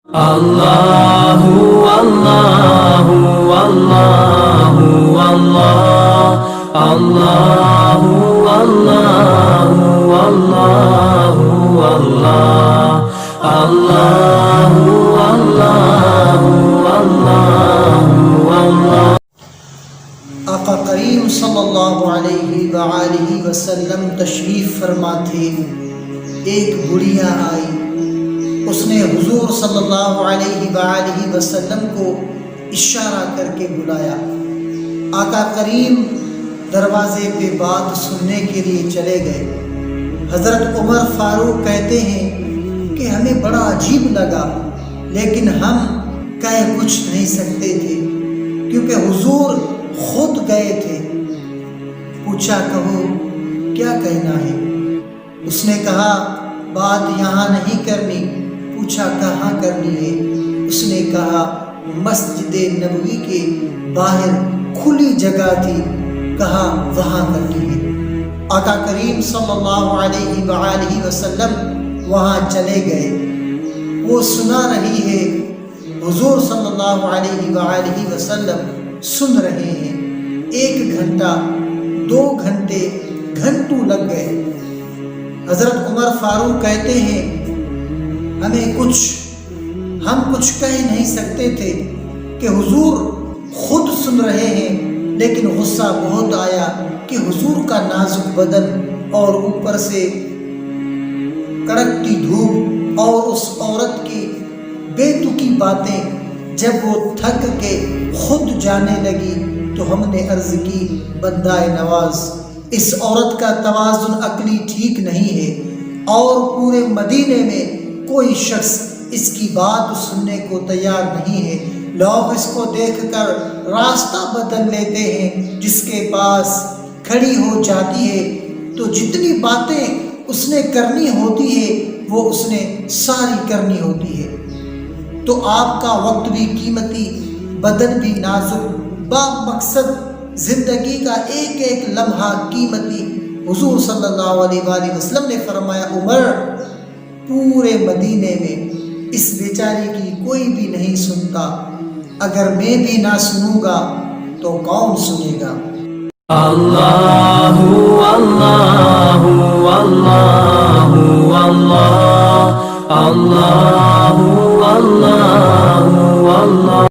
Allahu Allahu Allahu Allah Allahu Allahu Allahu Allah Allahu Allahu Allahu Allah. آقا کریم صلی اللہ علیہ وآلہ وسلم تشریف فرما تھے. ایک بڑھیا آئی، اس نے حضور صلی اللہ علیہ وآلہ وسلم کو اشارہ کر کے بلایا. آقا کریم دروازے پہ بات سننے کے لیے چلے گئے. حضرت عمر فاروق کہتے ہیں کہ ہمیں بڑا عجیب لگا، لیکن ہم کہہ کچھ نہیں سکتے تھے کیونکہ حضور خود گئے تھے. پوچھا کہو کیا کہنا ہے؟ اس نے کہا بات یہاں نہیں کرنی. پوچھا کہاں کرنی ہے؟ اس نے کہا مسجد نبوی کے باہر کھلی جگہ تھی، کہا وہاں کرنی ہے. آقا کریم صلی اللہ علیہ وآلہ وسلم وہاں چلے گئے. وہ سنا رہی ہے، حضور صلی اللہ علیہ وآلہ وسلم سن رہے ہیں. 1 گھنٹہ 2 گھنٹے گھنٹوں لگ گئے. حضرت عمر فاروق کہتے ہیں ہم کچھ کہہ نہیں سکتے تھے کہ حضور خود سن رہے ہیں، لیکن غصہ بہت آیا کہ حضور کا نازک بدن اور اوپر سے کڑکتی دھوپ اور اس عورت کی بے تکی باتیں. جب وہ تھک کے خود جانے لگی تو ہم نے عرض کی بندہ نواز، اس عورت کا توازن عقلی ٹھیک نہیں ہے، اور پورے مدینے میں کوئی شخص اس کی بات سننے کو تیار نہیں ہے. لوگ اس کو دیکھ کر راستہ بدل لیتے ہیں. جس کے پاس کھڑی ہو جاتی ہے تو جتنی باتیں اس نے کرنی ہوتی ہے وہ اس نے ساری کرنی ہوتی ہے. تو آپ کا وقت بھی قیمتی، بدن بھی نازک، با مقصد زندگی کا ایک ایک لمحہ قیمتی. حضور صلی اللہ علیہ وآلہ وسلم نے فرمایا عمر، پورے مدینے میں اس بیچاری کی کوئی بھی نہیں سنتا، اگر میں بھی نہ سنوں گا تو کون سنے گا؟ Allahu Allahu Allahu Allah Allahu Allahu Allah